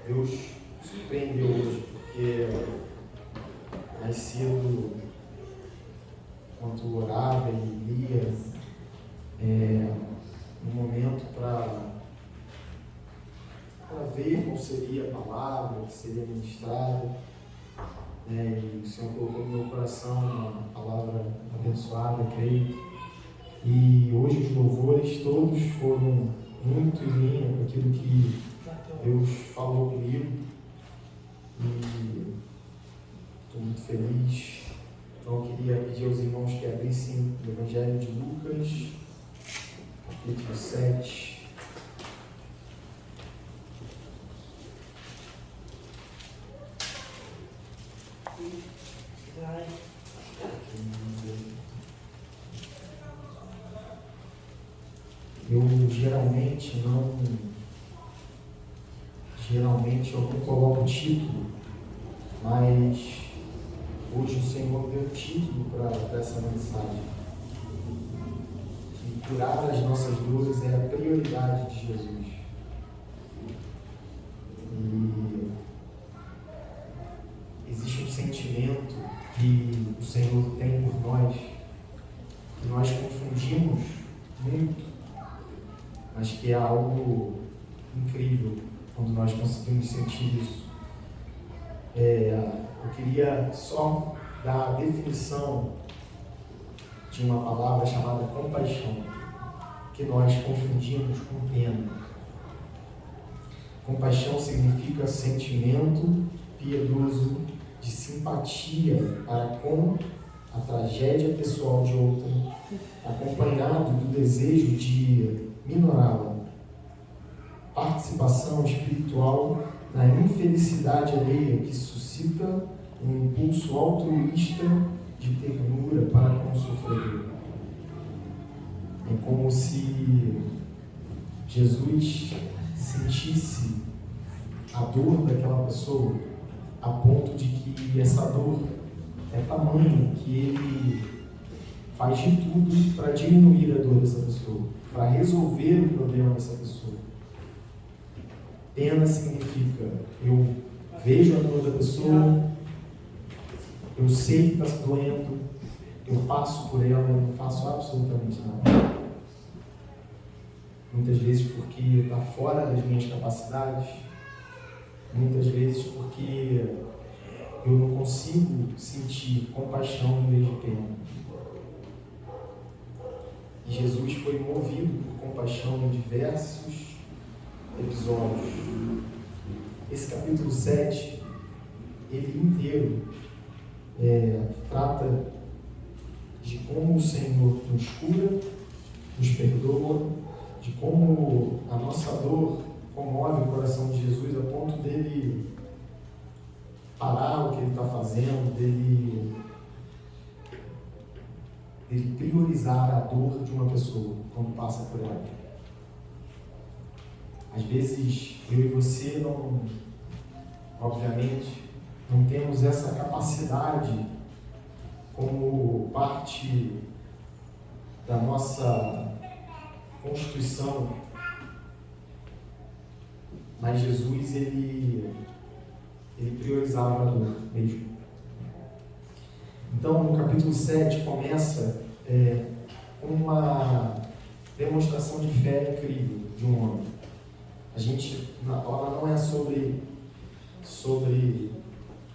Deus surpreendeu hoje, porque mais cedo, enquanto orava e lia, um momento para ver qual seria a palavra que seria ministrada, e o Senhor colocou no meu coração uma palavra abençoada, creio. E hoje os louvores todos foram muito em linha com aquilo que Deus falou comigo, e estou muito feliz. Então eu queria pedir aos irmãos que abrissem o Evangelho de Lucas, capítulo 7. Eu geralmente eu não coloco título, mas hoje o Senhor deu título para essa mensagem. E curar as nossas dores é a prioridade de Jesus. E existe um sentimento que o Senhor tem por nós, que nós confundimos muito, mas que é algo incrível quando nós conseguimos sentir isso. Eu queria só dar a definição de uma palavra chamada compaixão, que nós confundimos com pena. Compaixão significa sentimento piedoso de simpatia para com a tragédia pessoal de outrem, acompanhado do desejo de minorá-la. Participação espiritual na infelicidade alheia que suscita um impulso altruísta de ternura para com o sofredor. É como se Jesus sentisse a dor daquela pessoa a ponto de que essa dor é tamanha que ele faz de tudo para diminuir a dor dessa pessoa, para resolver o problema dessa pessoa. Pena significa, eu vejo a dor da pessoa, eu sei que está se doendo, eu passo por ela e não faço absolutamente nada. Muitas vezes porque está fora das minhas capacidades, muitas vezes porque eu não consigo sentir compaixão em vez de pena. E Jesus foi movido por compaixão em diversos episódios. Esse capítulo 7, ele inteiro trata de como o Senhor nos cura, nos perdoa, de como a nossa dor comove o coração de Jesus a ponto dele parar o que ele está fazendo, dele priorizar a dor de uma pessoa quando passa por ela. Às vezes, eu e você obviamente, não temos essa capacidade como parte da nossa constituição, mas Jesus, ele priorizava a dor mesmo. Então, no capítulo 7 começa com uma demonstração de fé incrível de um homem. A palavra não é sobre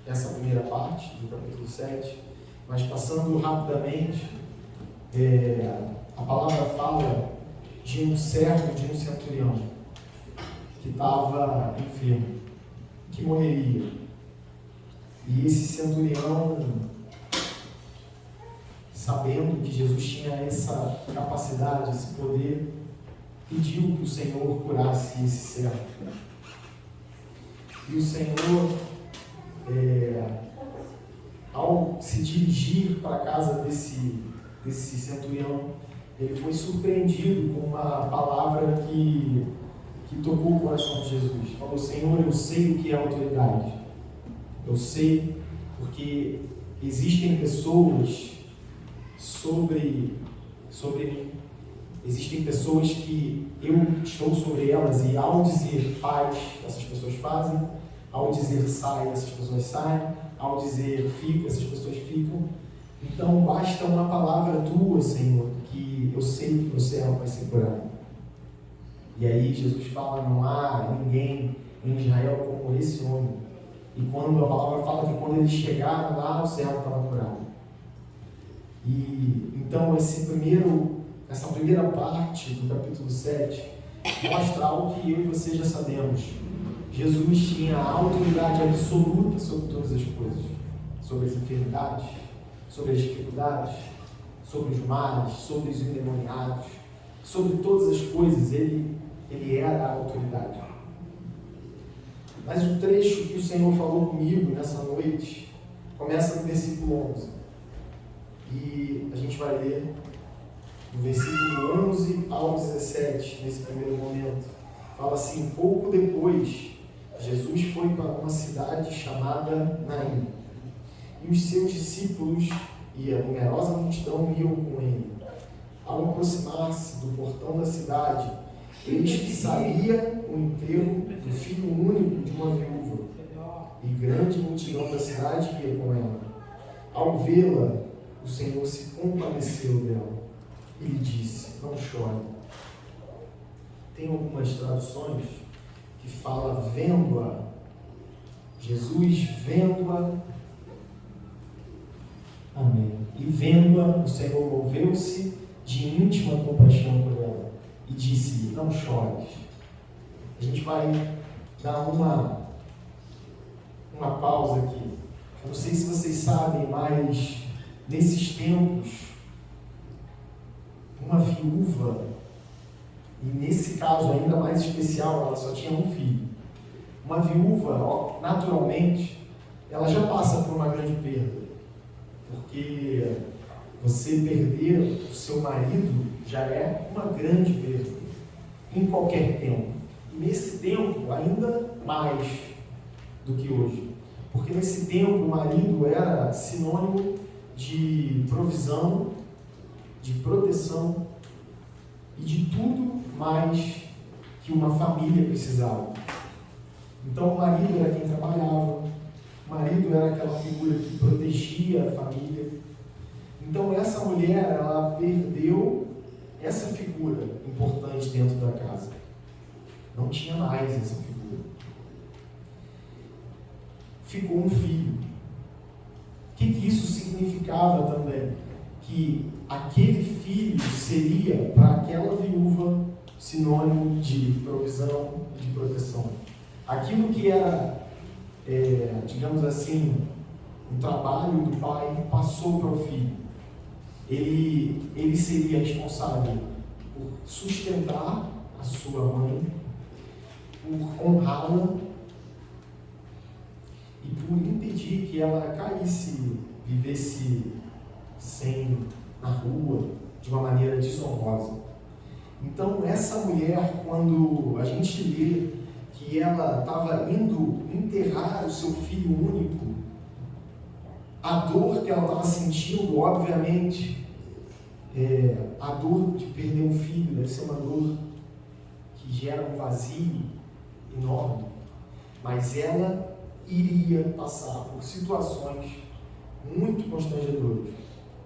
essa primeira parte do capítulo 7, mas passando rapidamente, a palavra fala de um servo de um centurião que estava enfermo, que morreria. E esse centurião, sabendo que Jesus tinha essa capacidade, esse poder, pediu que o Senhor curasse esse servo. E o Senhor, ao se dirigir para a casa desse centurião, ele foi surpreendido com uma palavra que tocou o coração de Jesus. Falou: Senhor, eu sei o que é autoridade. Eu sei porque existem pessoas sobre mim Existem pessoas que eu estou sobre elas e ao dizer faz, essas pessoas fazem, ao dizer sai, essas pessoas saem, ao dizer fica, essas pessoas ficam. Então basta uma palavra tua, Senhor, que eu sei que o meu servo vai ser curado. E aí Jesus fala, não há ninguém em Israel como esse homem. E quando a palavra fala que quando eles chegaram lá, o servo estava curado. E então essa primeira parte do capítulo 7 mostra algo que eu e você já sabemos. Jesus tinha a autoridade absoluta sobre todas as coisas, sobre as enfermidades, sobre as dificuldades, sobre os males, sobre os endemoniados, sobre todas as coisas. Ele era a autoridade. Mas o trecho que o Senhor falou comigo nessa noite começa no versículo 11. E a gente vai ler do versículo 11 ao 17, nesse primeiro momento. Fala assim: pouco depois, Jesus foi para uma cidade chamada Naim, e os seus discípulos e a numerosa multidão iam com ele. Ao aproximar-se do portão da cidade, eis que saía o enterro do filho único de uma viúva, e grande multidão da cidade ia com ela. Ao vê-la, o Senhor se compadeceu dela e lhe disse: não chore. Tem algumas traduções que fala vendo-a, Jesus vendo-a, amém, e vendo-a, o Senhor moveu-se de íntima compaixão por ela e disse-lhe: não chores. A gente vai dar uma pausa aqui. Eu não sei se vocês sabem, mas nesses tempos, uma viúva, e nesse caso ainda mais especial, ela só tinha um filho. Uma viúva, naturalmente, ela já passa por uma grande perda, porque você perder o seu marido já é uma grande perda, em qualquer tempo. E nesse tempo, ainda mais do que hoje. Porque nesse tempo, o marido era sinônimo de provisão, de proteção e de tudo mais que uma família precisava. Então, o marido era quem trabalhava, o marido era aquela figura que protegia a família. Então, essa mulher, ela perdeu essa figura importante dentro da casa. Não tinha mais essa figura. Ficou um filho. O que isso significava também? Que aquele filho seria, para aquela viúva, sinônimo de provisão e de proteção. Aquilo que era, digamos assim, um trabalho do pai, passou para o filho. Ele seria responsável por sustentar a sua mãe, por honrá-la e por impedir que ela caísse, vivesse na rua, de uma maneira desonrosa. Então, essa mulher, quando a gente lê que ela estava indo enterrar o seu filho único, a dor que ela estava sentindo, obviamente, a dor de perder um filho deve ser uma dor que gera um vazio enorme, mas ela iria passar por situações muito constrangedoras.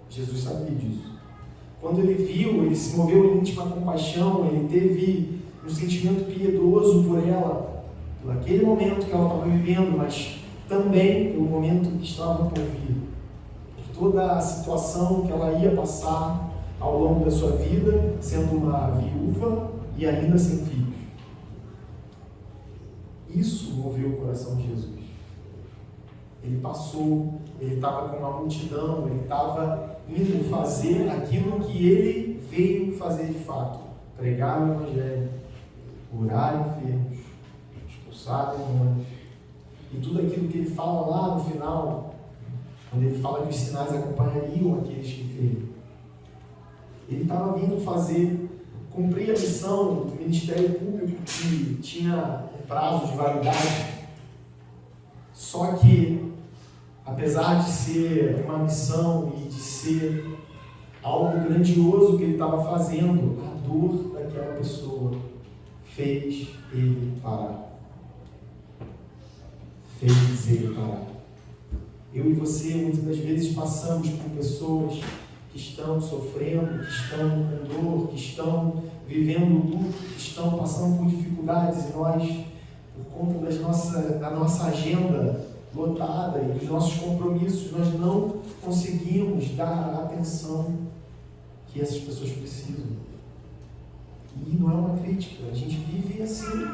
Jesus sabia disso. Quando ele viu, ele se moveu em íntima compaixão, ele teve um sentimento piedoso por ela, por aquele momento que ela estava vivendo, mas também pelo momento que estava por vir, por toda a situação que ela ia passar ao longo da sua vida, sendo uma viúva e ainda sem filhos. Isso moveu o coração de Jesus. Ele passou, ele estava com uma multidão, ele estava indo fazer aquilo que ele veio fazer de fato: pregar o Evangelho, curar enfermos, expulsar demônios. E tudo aquilo que ele fala lá no final, quando ele fala que os sinais acompanhariam aqueles que creem. Ele estava vindo cumprir a missão do ministério público que tinha um prazo de validade. Só que, apesar de ser uma missão e de ser algo grandioso que ele estava fazendo, a dor daquela pessoa fez ele parar. Fez ele parar. Eu e você, muitas das vezes, passamos por pessoas que estão sofrendo, que estão com dor, que estão vivendo luto, que estão passando por dificuldades, e nós, por conta da nossa agenda lotada e dos nossos compromissos, nós não conseguimos dar a atenção que essas pessoas precisam. E não é uma crítica, a gente vive assim.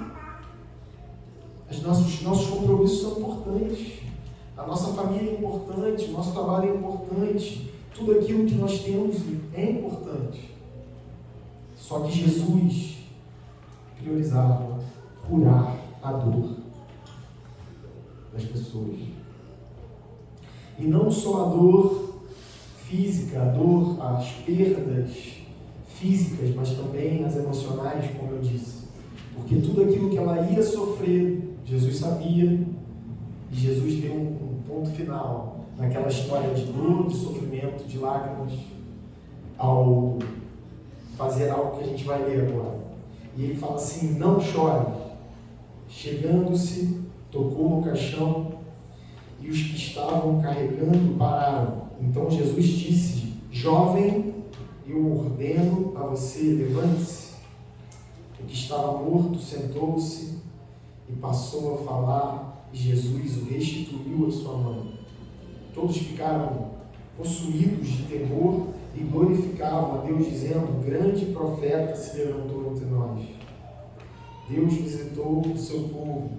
Os nossos compromissos são importantes, a nossa família é importante, o nosso trabalho é importante, tudo aquilo que nós temos é importante. Só que Jesus priorizava curar a dor das pessoas. E não só a dor física, as perdas físicas, mas também as emocionais, como eu disse. Porque tudo aquilo que ela ia sofrer, Jesus sabia, e Jesus deu um ponto final naquela história de dor, de sofrimento, de lágrimas, ao fazer algo que a gente vai ler agora. E ele fala assim: não chore. Chegando-se, tocou no caixão, e os que estavam carregando pararam. Então Jesus disse: jovem, eu ordeno a você, levante-se. O que estava morto sentou-se e passou a falar, e Jesus o restituiu à sua mãe. Todos ficaram possuídos de temor e glorificavam a Deus, dizendo: grande profeta se levantou entre nós. Deus visitou o seu povo.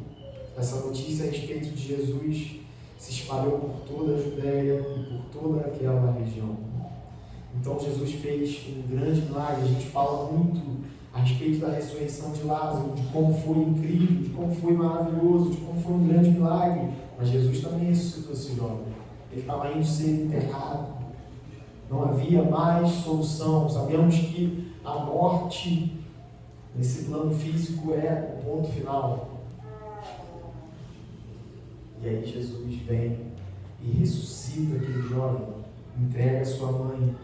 Essa notícia a respeito de Jesus se espalhou por toda a Judéia e por toda aquela região. Então Jesus fez um grande milagre. A gente fala muito a respeito da ressurreição de Lázaro, de como foi incrível, de como foi maravilhoso, de como foi um grande milagre. Mas Jesus também ressuscitou esse jovem. Ele estava indo ser enterrado. Não havia mais solução. Sabemos que a morte nesse plano físico é o ponto final. E aí Jesus vem e ressuscita aquele jovem, entrega a sua mãe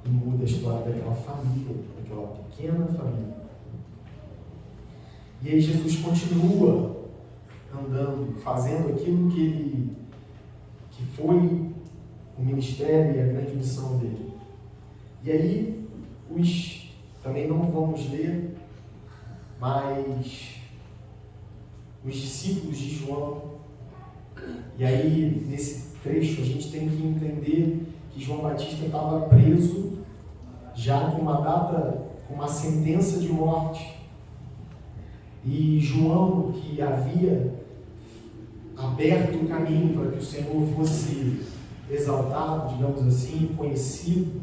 e muda a história daquela família, daquela pequena família. E aí Jesus continua andando, fazendo aquilo que foi o ministério e a grande missão dele. E aí, também não vamos ler, mas os discípulos de João, e aí nesse trecho a gente tem que entender que João Batista estava preso, já com uma data, com uma sentença de morte, e João, que havia aberto o caminho para que o Senhor fosse exaltado, digamos assim, conhecido,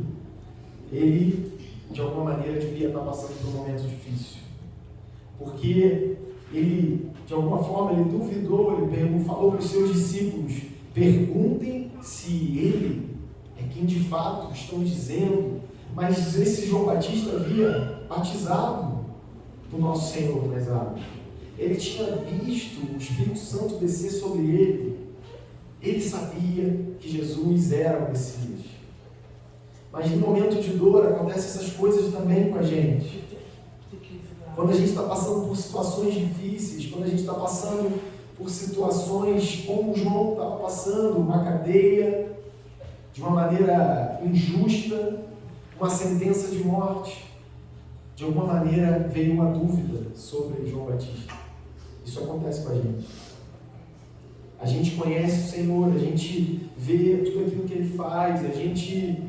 ele de alguma maneira devia estar passando por um momento difícil, porque ele, de alguma forma, ele duvidou, ele falou para os seus discípulos: perguntem se ele é quem de fato estão dizendo. Mas esse João Batista havia batizado o nosso Senhor nas águas. Ele tinha visto o Espírito Santo descer sobre ele. Ele sabia que Jesus era o Messias. Mas no momento de dor acontecem essas coisas também com a gente. Quando a gente está passando por situações difíceis, quando a gente está passando por situações como João estava passando, uma cadeia, de uma maneira injusta, uma sentença de morte, de alguma maneira veio uma dúvida sobre João Batista. Isso acontece com a gente. A gente conhece o Senhor, a gente vê tudo aquilo que Ele faz, a gente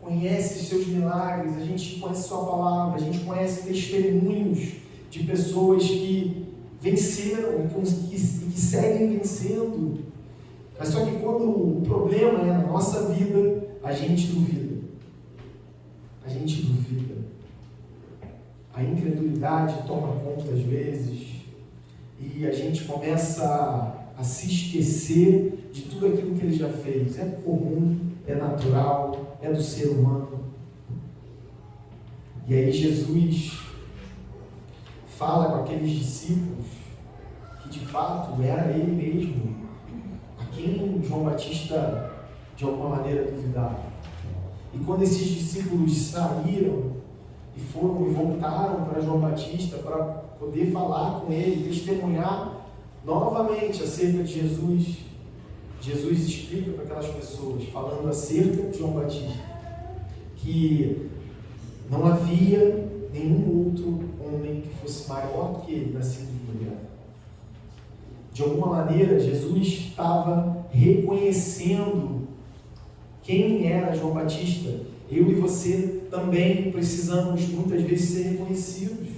conhece os seus milagres, a gente conhece sua palavra, a gente conhece testemunhos de pessoas que venceram e que seguem vencendo. Mas só que quando o problema é na nossa vida, a gente duvida. A gente duvida. A incredulidade toma conta às vezes e a gente começa a se esquecer de tudo aquilo que Ele já fez. É comum, é natural, é do ser humano. E aí Jesus fala com aqueles discípulos que de fato era Ele mesmo, a quem João Batista de alguma maneira duvidava. E quando esses discípulos saíram, e foram e voltaram para João Batista para poder falar com ele, testemunhar novamente acerca de Jesus. Jesus explica para aquelas pessoas, falando acerca de João Batista, que não havia nenhum outro homem que fosse maior do que ele, nascido de mulher. De alguma maneira, Jesus estava reconhecendo quem era João Batista. Eu e você também precisamos muitas vezes ser reconhecidos.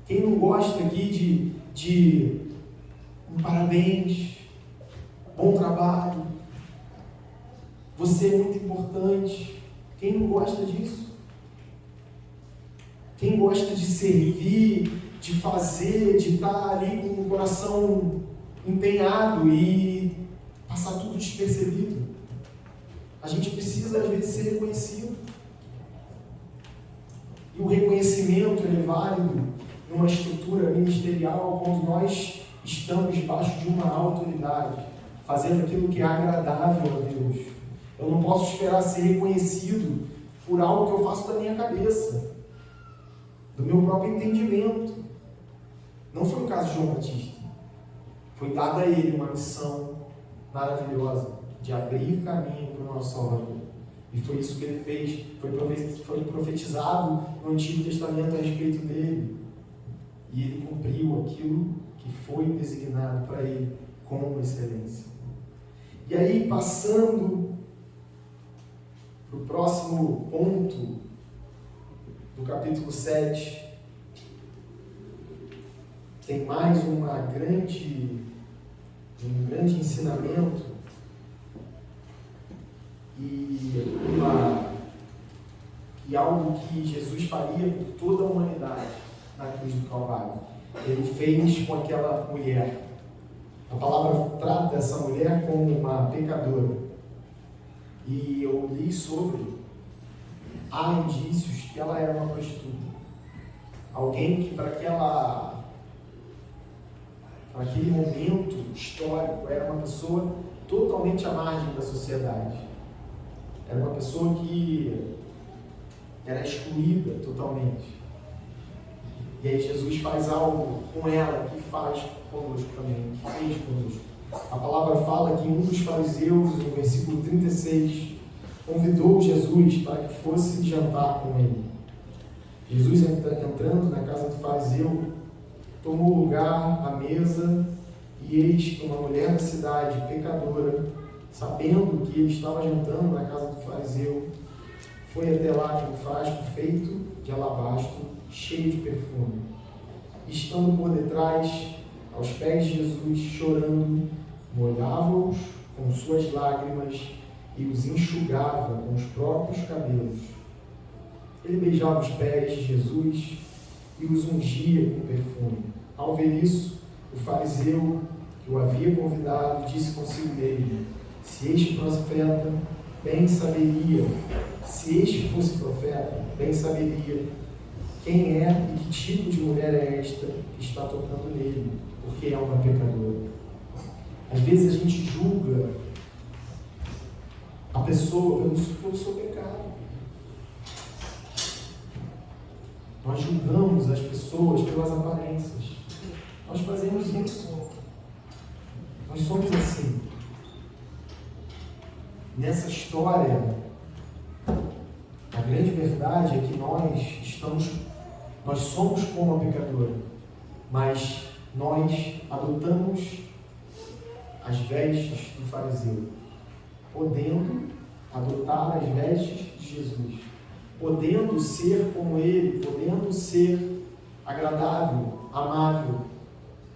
Quem não gosta aqui de um parabéns, bom trabalho, você é muito importante. Quem não gosta disso? Quem gosta de servir, de fazer, de estar ali com o coração empenhado e passar tudo despercebido? A gente precisa, às vezes, ser reconhecido. E o reconhecimento é válido numa estrutura ministerial quando nós estamos debaixo de uma autoridade, fazendo aquilo que é agradável a Deus. Eu não posso esperar ser reconhecido por algo que eu faço da minha cabeça, do meu próprio entendimento. Não foi o caso de João Batista. Foi dada a ele uma missão maravilhosa de abrir caminho para o nosso Salvador. E foi isso que ele fez. Foi profetizado no Antigo Testamento a respeito dele. E ele cumpriu aquilo que foi designado para ele com excelência. E aí, passando para o próximo ponto do capítulo 7, tem mais um grande ensinamento e algo que Jesus faria por toda a humanidade na cruz do Calvário. Ele fez com aquela mulher. A palavra trata essa mulher como uma pecadora. E eu li sobre, há indícios que ela era uma prostituta. Alguém que para aquele momento histórico era uma pessoa totalmente à margem da sociedade. Era uma pessoa que era excluída totalmente. E aí Jesus faz algo com ela que faz conosco também, que fez conosco. A palavra fala que um dos fariseus, no versículo 36, convidou Jesus para que fosse jantar com ele. Jesus, entrando na casa do fariseu, tomou lugar à mesa, e eis que uma mulher da cidade, pecadora, sabendo que ele estava jantando na casa do fariseu, foi até lá com um frasco feito de alabastro, cheio de perfume. Estando por detrás, aos pés de Jesus, chorando, molhava-os com suas lágrimas e os enxugava com os próprios cabelos. Ele beijava os pés de Jesus e os ungia com perfume. Ao ver isso, o fariseu que o havia convidado disse consigo mesmo: se este profeta bem saberia, se este fosse profeta, bem saberia quem é e que tipo de mulher é esta que está tocando nele, porque é uma pecadora. Às vezes a gente julga a pessoa pelo seu pecado. Nós julgamos as pessoas pelas aparências. Nós fazemos isso. Nós somos assim. Nessa história, a grande verdade é que nós somos como a pecadora, mas nós adotamos as vestes do fariseu, podendo adotar as vestes de Jesus, podendo ser como ele, podendo ser agradável, amável,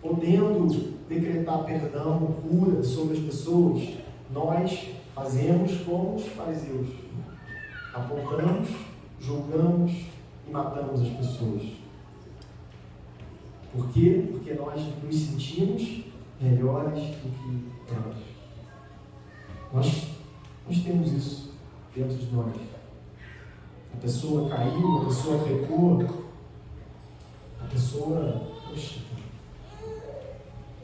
podendo decretar perdão, cura sobre as pessoas. Nós fazemos como os fariseus, apontamos, julgamos e matamos as pessoas. Por quê? Porque nós nos sentimos melhores do que elas. Nós temos isso dentro de nós. A pessoa caiu, a pessoa pecou, a pessoa, poxa,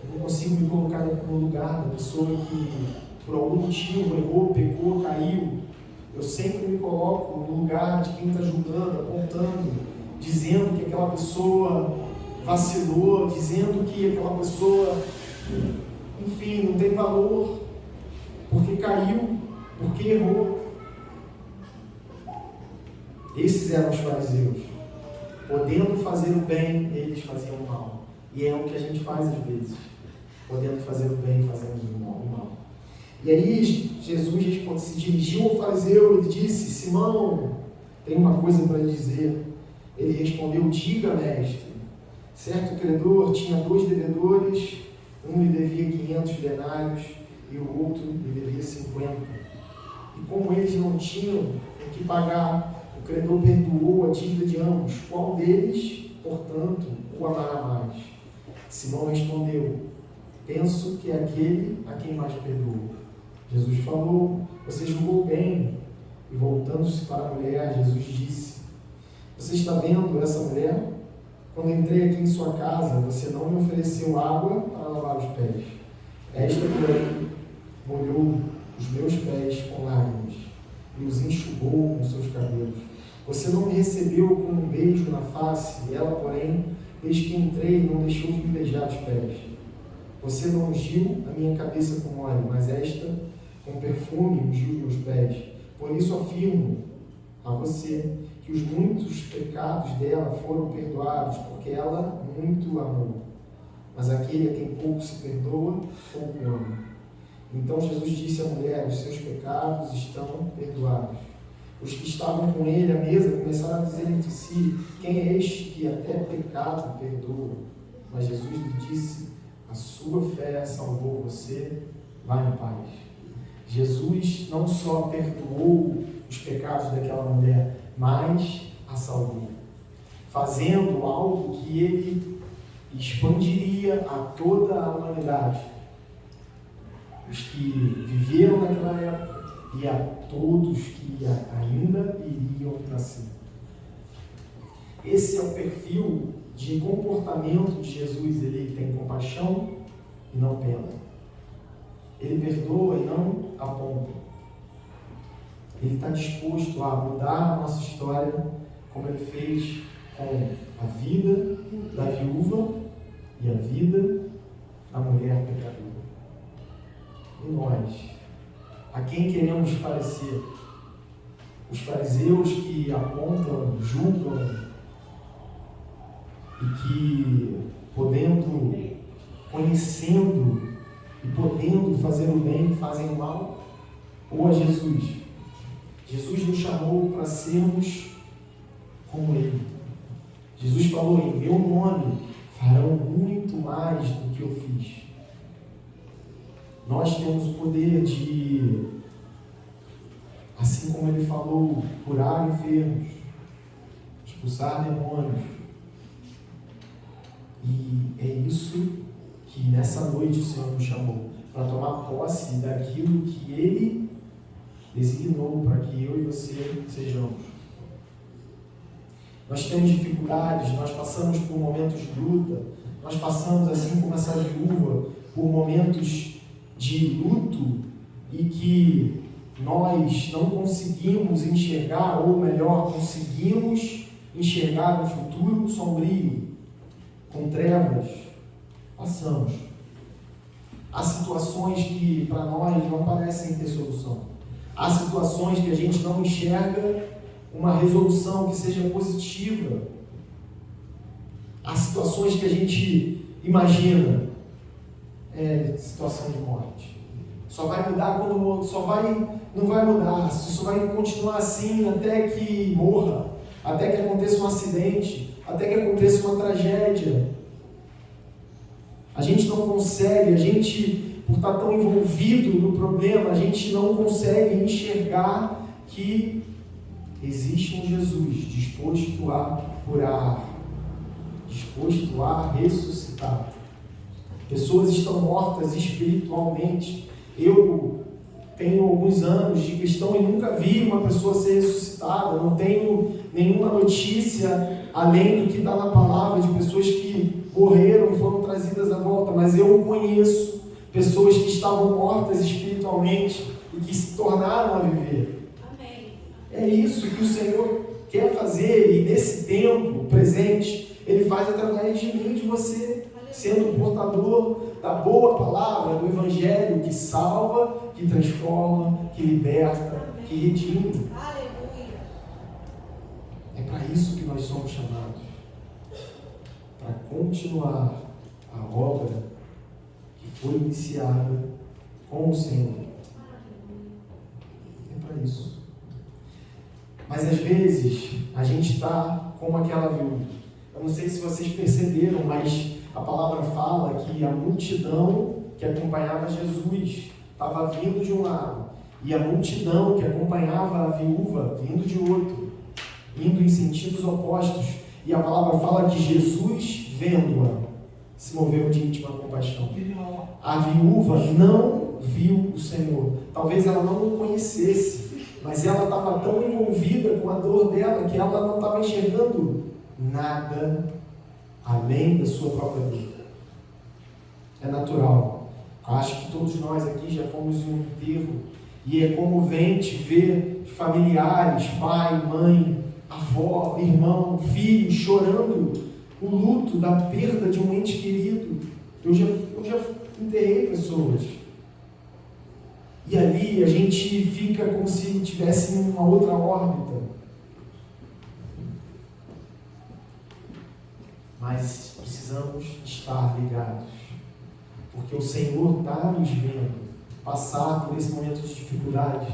eu não consigo me colocar no lugar da pessoa que por algum motivo errou, pecou, caiu. Eu sempre me coloco no lugar de quem está julgando, apontando, dizendo que aquela pessoa vacilou, dizendo que aquela pessoa, enfim, não tem valor, porque caiu, porque errou. Esses eram os fariseus. Podendo fazer o bem, eles faziam o mal. E é o que a gente faz às vezes. Podendo fazer o bem, fazemos o mal. E aí Jesus se dirigiu ao fariseu e disse: Simão, tem uma coisa para lhe dizer. Ele respondeu: diga, mestre. Certo credor tinha 2 devedores, um lhe devia 500 denários e o outro lhe devia 50. E como eles não tinham o que pagar, o credor perdoou a dívida de ambos. Qual deles, portanto, o amará mais? Simão respondeu: penso que é aquele a quem mais perdoou. Jesus falou: você julgou bem. E voltando-se para a mulher, Jesus disse: você está vendo essa mulher? Quando entrei aqui em sua casa, você não me ofereceu água para lavar os pés. Esta, porém, molhou os meus pés com lágrimas e os enxugou com seus cabelos. Você não me recebeu com um beijo na face, e ela, porém, desde que entrei, não deixou de me beijar os pés. Você não ungiu a minha cabeça com óleo, mas esta, com perfume, ungiu meus pés. Por isso afirmo a você que os muitos pecados dela foram perdoados, porque ela muito amou. Mas aquele a quem pouco se perdoa, pouco ama. Então Jesus disse à mulher: os seus pecados estão perdoados. Os que estavam com ele à mesa começaram a dizer entre si: quem é este que até pecado perdoa? Mas Jesus lhe disse: a sua fé salvou você, vai em paz. Jesus não só perdoou os pecados daquela mulher, mas a salvou, fazendo algo que ele expandiria a toda a humanidade, os que viveram naquela época e a todos que ainda iriam nascer. Esse é o perfil de comportamento de Jesus. Ele tem compaixão e não pena. Ele perdoa e não aponta. Ele está disposto a mudar a nossa história, como ele fez com a vida da viúva e a vida da mulher pecadora. E nós, a quem queremos parecer? Os fariseus que apontam, julgam e que, conhecendo e podendo fazer o bem, fazem o mal? Ou a Jesus? Jesus nos chamou para sermos como Ele. Jesus falou: em meu nome farão muito mais do que eu fiz. Nós temos o poder de, assim como Ele falou, curar enfermos, expulsar demônios. E é isso que nessa noite o Senhor nos chamou, para tomar posse daquilo que Ele designou para que eu e você sejamos. Nós temos dificuldades, nós passamos por momentos de luta, nós passamos, assim como essa viúva, por momentos de luto e que nós não conseguimos enxergar, ou melhor, conseguimos enxergar um futuro sombrio, com trevas. Passamos. Há situações que para nós não parecem ter solução. Há situações que a gente não enxerga uma resolução que seja positiva. Há situações que a gente imagina situação de morte. Só vai mudar quando não vai mudar. Isso vai continuar assim até que morra, até que aconteça um acidente, até que aconteça uma tragédia. A gente não consegue, por estar tão envolvido no problema, a gente não consegue enxergar que existe um Jesus disposto a curar, disposto a ressuscitar. Pessoas estão mortas espiritualmente. Eu tenho alguns anos de cristão e nunca vi uma pessoa ser ressuscitada. Não tenho nenhuma notícia, além do que está na palavra, de pessoas que morreram e foram trazidas à volta. Mas eu conheço pessoas que estavam mortas espiritualmente e que se tornaram a viver. Amém. É isso que o Senhor quer fazer, e nesse tempo presente, Ele faz através de mim, de você, sendo portador da boa palavra, do Evangelho, que salva, que transforma, que liberta, que redime. É para isso que nós somos chamados, para continuar a obra que foi iniciada com o Senhor. É para isso. Mas às vezes a gente está como aquela viúva. Eu não sei se vocês perceberam, mas a palavra fala que a multidão que acompanhava Jesus estava vindo de um lado, e a multidão que acompanhava a viúva vindo de outro, indo em sentidos opostos. E a palavra fala que Jesus, vendo-a, se moveu de íntima compaixão. A viúva não viu o Senhor. Talvez ela não o conhecesse, mas ela estava tão envolvida com a dor dela que ela não estava enxergando nada além da sua própria dor. É natural. Acho que todos nós aqui já fomos em um enterro, e é comovente ver familiares, pai, mãe, avó, irmão, filho chorando o luto da perda de um ente querido. Eu já enterrei pessoas. E ali a gente fica como se estivesse em uma outra órbita. Mas precisamos estar ligados, porque o Senhor está nos vendo passar por esse momento de dificuldade.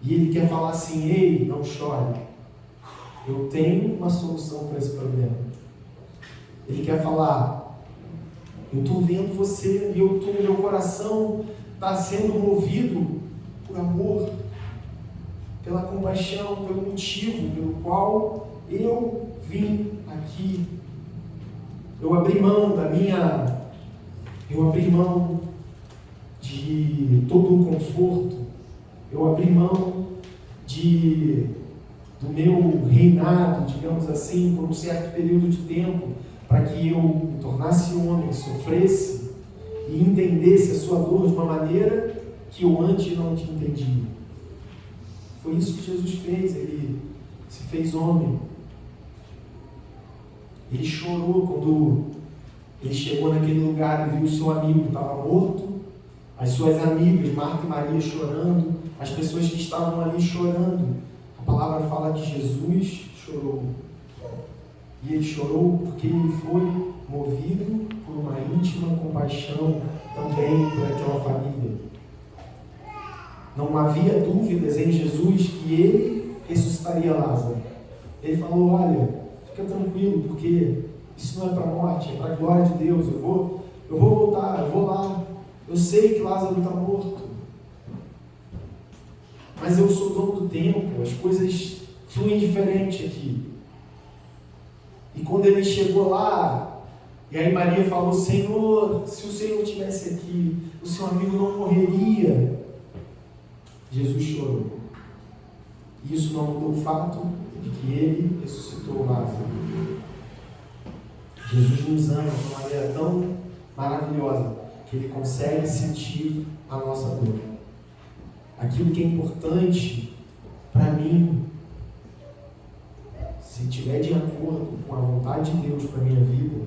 E Ele quer falar assim: ei, não chore, eu tenho uma solução para esse problema. Ele quer falar: eu estou vendo você, e meu coração está sendo movido por amor, pela compaixão, pelo motivo pelo qual eu vim aqui. Eu abri mão de todo o conforto, eu abri mão do meu reinado, digamos assim, por um certo período de tempo, para que eu me tornasse homem, sofresse e entendesse a sua dor de uma maneira que eu antes não te entendia. Foi isso que Jesus fez. Ele se fez homem. Ele chorou quando ele chegou naquele lugar e viu o seu amigo que estava morto, as suas amigas, Marta e Maria, chorando, as pessoas que estavam ali chorando. A palavra fala que Jesus chorou. E ele chorou porque ele foi movido por uma íntima compaixão também por aquela família. Não havia dúvidas em Jesus que ele ressuscitaria Lázaro. Ele falou: olha, fica tranquilo, porque isso não é para a morte, é para a glória de Deus. Eu vou voltar, eu vou lá. Eu sei que Lázaro está morto, mas eu sou dono do tempo, as coisas fluem diferente aqui. E quando ele chegou lá, e aí Maria falou: Senhor, se o Senhor estivesse aqui, o seu amigo não morreria. Jesus chorou. Isso não mudou o fato de que ele ressuscitou Lázaro. Jesus nos ama de uma maneira tão maravilhosa que ele consegue sentir a nossa dor. Aquilo que é importante para mim, se estiver de acordo com a vontade de Deus para a minha vida,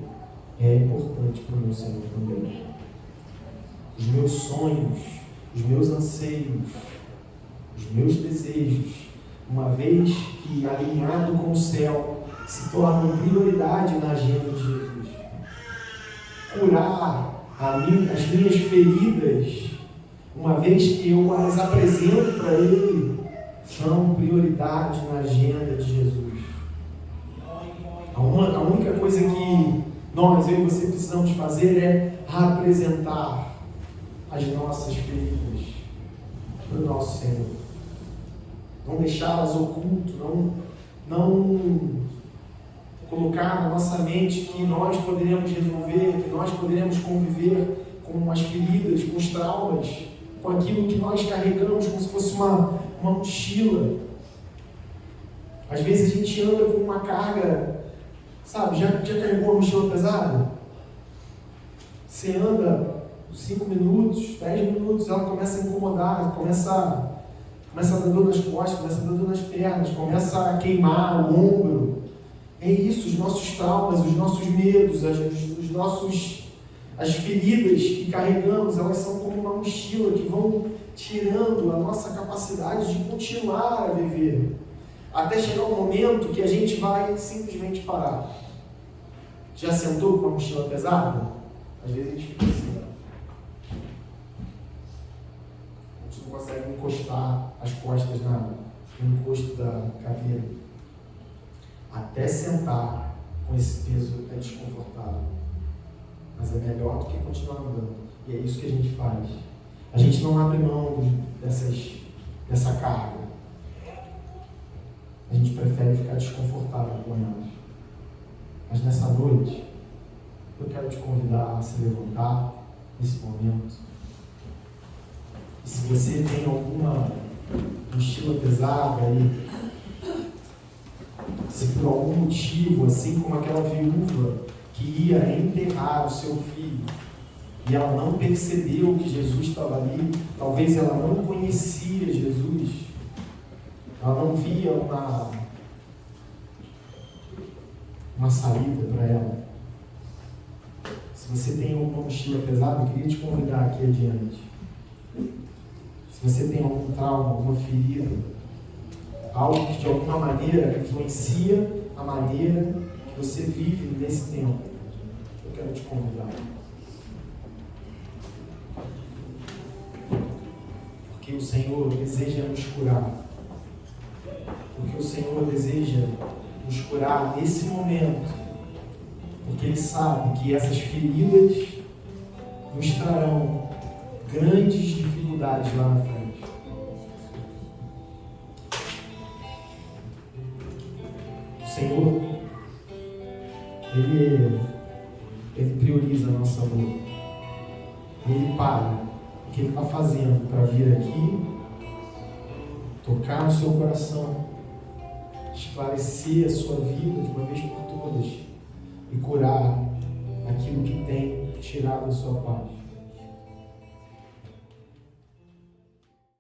é importante para o meu Senhor também. Os meus sonhos, os meus anseios, os meus desejos, uma vez que alinhado com o céu, se tornam prioridade na agenda de Jesus. Curar as minhas feridas, uma vez que eu as apresento para Ele, são prioridade na agenda de Jesus. A única coisa que nós, eu e você, precisamos fazer é apresentar as nossas feridas para o nosso Senhor. Não deixá-las ocultas, não colocar na nossa mente que nós poderemos resolver, que nós poderemos conviver com as feridas, com os traumas, com aquilo que nós carregamos como se fosse uma mochila. Às vezes a gente anda com uma carga, sabe, já carregou uma mochila pesada? Você anda 5 minutos, 10 minutos, ela começa a incomodar, começa começa a dar dor nas costas, começa a dar dor nas pernas, começa a queimar o ombro. É isso, os nossos traumas, os nossos medos, as feridas que carregamos, elas são como uma mochila que vão tirando a nossa capacidade de continuar a viver, até chegar um momento que a gente vai simplesmente parar. Já sentou com uma mochila pesada? Às vezes a gente fica assim, a gente não consegue encostar as costas no encosto da cadeira. Até sentar com esse peso é desconfortável, mas é melhor do que continuar andando. E é isso que a gente faz. A gente não abre mão dessa carga. A gente prefere ficar desconfortável com elas. Mas nessa noite, eu quero te convidar a se levantar nesse momento. E se você tem alguma mochila pesada aí, se por algum motivo, assim como aquela viúva que ia enterrar o seu filho, e ela não percebeu que Jesus estava ali, talvez ela não conhecia Jesus, ela não via uma saída para ela. Se você tem alguma mochila pesada, eu queria te convidar aqui adiante. Se você tem algum trauma, alguma ferida, algo que de alguma maneira influencia a maneira que você vive nesse tempo, eu quero te convidar. Porque o Senhor deseja nos curar. Porque o Senhor deseja nos curar nesse momento. Porque Ele sabe que essas feridas nos trarão grandes dificuldades lá na frente. O Senhor, Ele prioriza a nossa dor. Ele para o que Ele está fazendo para vir aqui, tocar no seu coração, esclarecer a sua vida de uma vez por todas e curar aquilo que tem tirado a sua paz.